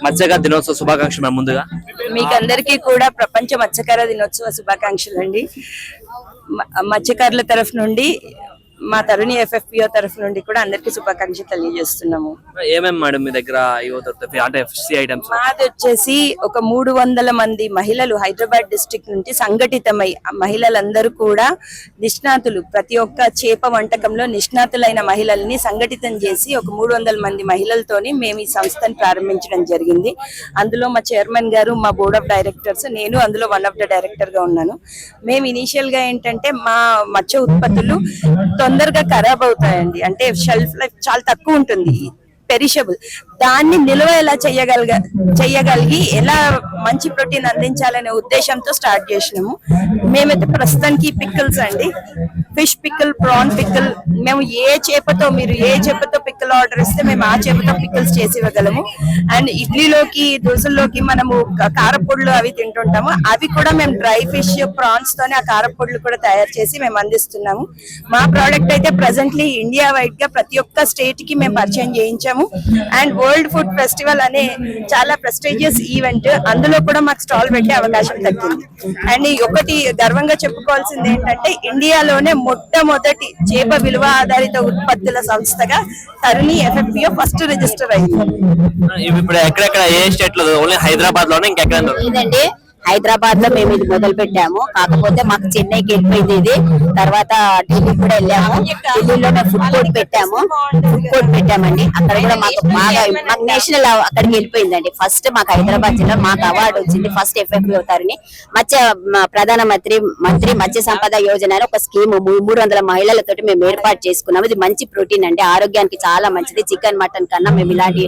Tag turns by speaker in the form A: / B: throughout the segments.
A: మత్స్యకార దినోత్సవ శుభాకాంక్షలు ముందుగా.
B: మీకు అందరికీ కూడా ప్రపంచ మత్స్యకార దినోత్సవ శుభాకాంక్షలు అండి. మత్స్యకారుల తరఫు నుండి మా తరుణి FFPO తరఫు నుండి కూడా అందరికీ శుభాకాంక్షలు తెలియజేస్తున్నాము.
A: ఏమేమి మేడం మీ దగ్గర అంటే ఐటమ్స్?
B: మాది వచ్చేసి ఒక 300 మంది మహిళలు హైదరాబాద్ డిస్ట్రిక్ట్ నుండి సంఘటితమై మహిళలందరూ కూడా నిష్ణాతులు, ప్రతి ఒక్క చేప వంటకంలో నిష్ణాతులైన మహిళల్ని సంఘటితం చేసి ఒక 300 మంది మహిళలతోని మేము ఈ సంస్థను ప్రారంభించడం జరిగింది. అందులో మా చైర్మన్ గారు, మా బోర్డ్ ఆఫ్ డైరెక్టర్స్, నేను అందులో వన్ ఆఫ్ ద డైరెక్టర్ గా ఉన్నాను. మేము ఇనీషియల్ గా ఏంటంటే మా మత్స్య ఉత్పత్తులు తొందరగా ఖరాబ్ అవుతాయండి, అంటే షెల్ఫ్ లైఫ్ చాలా తక్కువ ఉంటుంది, పెరిషబుల్. దాన్ని నిల్వ ఎలా చెయ్యగలిగి ఎలా మంచి ప్రోటీన్ అందించాలనే ఉద్దేశంతో స్టార్ట్ చేసినాము. మేమైతే ప్రస్తుతానికి పిక్కల్స్ అండి, ఫిష్ పిక్కల్, ప్రాన్ పిక్కల్, మేము మీరు ఏ చేపతో పిక్కల్ ఆర్డర్ ఇస్తే మేము ఆ చేపతో పిక్కల్స్ చేసి ఇవ్వగలము. అండ్ ఇడ్లీలోకి, దోశల్లోకి మనము కారపొడులు అవి తింటుంటాము, అవి కూడా మేము డ్రై ఫిష్ ప్రాన్స్ తోనే ఆ కారపొడులు కూడా తయారు చేసి మేము అందిస్తున్నాము. మా ప్రోడక్ట్ అయితే ప్రెసెంట్లీ ఇండియా వైడ్ గా ప్రతి ఒక్క స్టేట్ కి మేము పరిచయం చేయించాము. అండ్ వరల్డ్ ఫుడ్ ఫెస్టివల్ అనే చాలా ప్రెస్టీజియస్ ఈవెంట్, అందులో కూడా మాకు స్టాల్ పెట్టే అవకాశం దక్కింది. అండ్ ఒకటి గర్వంగా చెప్పుకోవాల్సింది ఏంటంటే ఇండియాలోనే మొట్టమొదటి చేప విలువ ఆధారిత ఉత్పత్తుల సంస్థగా తరుణి FFPO ఫస్ట్ రిజిస్టర్ అయింది.
A: ఇప్పుడు ఎక్కడెక్కడ ఏ స్టేట్ లో? ఓన్లీ హైదరాబాద్ లోనే ఇంకెక్కడ?
C: లేదండి, హైదరాబాద్ లో మేము ఇది మొదలు పెట్టాము. కాకపోతే మాకు చెన్నైకి వెళ్ళిపోయింది ఇది. తర్వాత ఢిల్లీ కూడా వెళ్ళాము. ఢిల్లీలో మేము ఫుడ్ కోర్ట్ పెట్టామండి. అక్కడ కూడా మాకు నేషనల్ అక్కడికి వెళ్ళిపోయిందండి. ఫస్ట్ మాకు హైదరాబాద్ జిల్లా మాకు అవార్డు వచ్చింది. ఫస్ట్ FFPO తరుణి ప్రధాన మంత్రి మత్స్య సంపద యోజన అని ఒక స్కీమ్ 300 మహిళలతోటి మేము ఏర్పాటు చేసుకున్నాము. ఇది మంచి ప్రోటీన్ అండి, ఆరోగ్యానికి చాలా మంచిది. చికెన్, మటన్ కన్నా మేము ఇలాంటి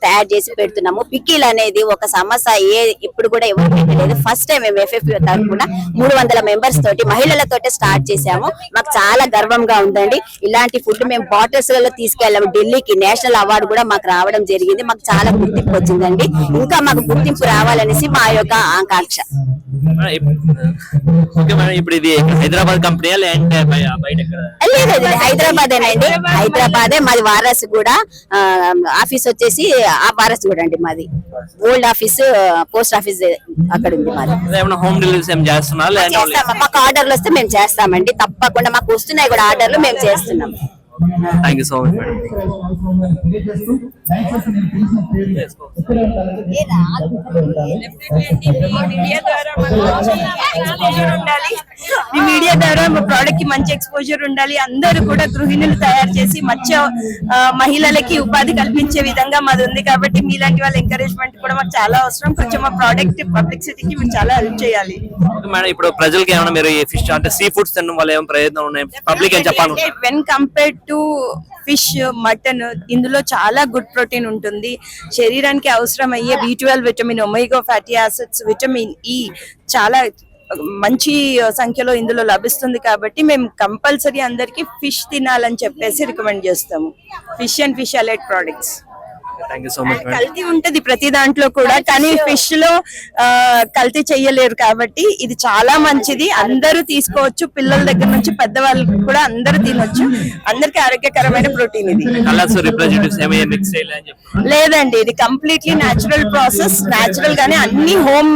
C: తయారు చేసి పెడుతున్నాము. పికిల్ అనేది ఒక సమస్య ఇప్పుడు కూడా ఎవరు లేదు. ఫస్ట్ టైం మేము FFPO తరఫున 300 మెంబర్స్ తోటి మహిళలతోటి స్టార్ట్ చేసాము. మాకు చాలా గర్వంగా ఉందండి. ఇలాంటి ఫుడ్ మేము బాటిల్స్ లలో తీసుకెళ్ళాము ఢిల్లీకి. నేషనల్ అవార్డు కూడా మాకు రావడం జరిగింది. మాకు చాలా గుర్తింపు వచ్చిందండి. ఇంకా మాకు గుర్తింపు రావాలనేసి మా యొక్క ఆకాంక్ష.
A: ఇప్పుడు ఇది హైదరాబాద్ కంపెనీ
C: లేదు, హైదరాబాదేనండి. హైదరాబాదే మాది. వారస్ కూడా ఆఫీస్ వచ్చేసి ఆ వారస్ కూడా అండి మాది. ఓల్డ్ ఆఫీస్, పోస్ట్ ఆఫీస్ అక్కడ ఉంది మాది.
A: హోమ్ డెలివరీ చేస్తున్నా?
C: మాకు ఆర్డర్లు వస్తే మేము చేస్తామండి, తప్పకుండా. మాకు వస్తున్నాయి కూడా ఆర్డర్లు, మేము చేస్తున్నాం.
A: Thank you so much madam.
B: ఈ మీడియా ద్వారా మా ప్రోడక్ట్ కి మంచి ఎక్స్పోజర్ ఉండాలి. అందరూ కూడా గృహిణులు తయారు చేసి మత్స్య మహిళలకి ఉపాధి కల్పించే విధంగా మాది ఉంది. కాబట్టి మీలాంటి వాళ్ళ ఎంకరేజ్మెంట్ కూడా మాకు చాలా అవసరం. కొంచెం మా ప్రోడక్ట్ పబ్లిసిటీకి మీరు చాలా హెల్ప్ చేయాలి.
A: మేడం, ఇప్పుడు ప్రజలకి ఏమైనా మీరు ఈ ఫిష్ అంటే సీ ఫుడ్స్ తినడం వల్ల ఏమైనా ప్రయత్నం ఉన్నాయి? పబ్లిక్ ఏం చెప్పాలి?
B: When compared to fish, mutton, ఇందులో చాలా గుడ్ ప్రోటీన్ ఉంటుంది. శరీరానికి అవసరమయ్యే B12 vitamin, omega fatty acids, vitamin E చాలా మంచి సంఖ్యలో ఇందులో లభిస్తుంది. కాబట్టి మేము కంపల్సరీ అందరికి ఫిష్ తినాలని చెప్పేసి రికమెండ్ చేస్తాము. Fish and fish allied products. కల్తీ ఉంటది ప్రతి దాంట్లో కూడా, కానీ ఫిష్ లో కల్తీ చెయ్యలేరు. కాబట్టి ఇది చాలా మంచిది, అందరూ తీసుకోవచ్చు. పిల్లల దగ్గర నుంచి పెద్దవాళ్ళు కూడా అందరూ తినొచ్చు. అందరికి ఆరోగ్యకరమైన ప్రోటీన్ ఇది. లేదండి, ఇది కంప్లీట్లీ న్యాచురల్ ప్రాసెస్. న్యాచురల్ గానే అన్ని హోమ్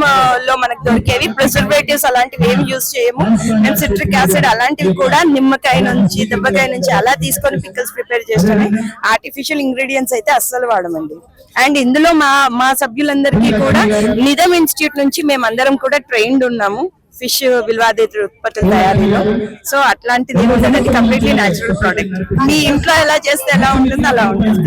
B: లో మనకు దొరికేవి. ప్రిజర్వేటివ్స్ అలాంటివి ఏమి యూజ్ చేయము. మేము సిట్రిక్ యాసిడ్ అలాంటివి కూడా నిమ్మకాయ నుంచి, దెబ్బకాయ నుంచి అలా తీసుకొని పిక్కల్స్ ప్రిపేర్ చేస్తాము. ఆర్టిఫిషియల్ ఇంగ్రీడియంట్స్ అయితే అస్సలు వాడమండి. అండ్ ఇందులో మా సభ్యులందరికీ కూడా నిజం ఇన్స్టిట్యూట్ నుంచి మేమందరం కూడా ట్రైన్డ్ ఉన్నాము ఫిష్ విలువాధిత ఉత్పత్తుల తయారీలో. సో అట్లాంటిది ఉంటుంది, కంప్లీట్లీ న్యాచురల్ ప్రోడక్ట్. మీ ఇంట్లో ఎలా చేస్తే ఎలా ఉంటుందో అలా ఉంటుంది.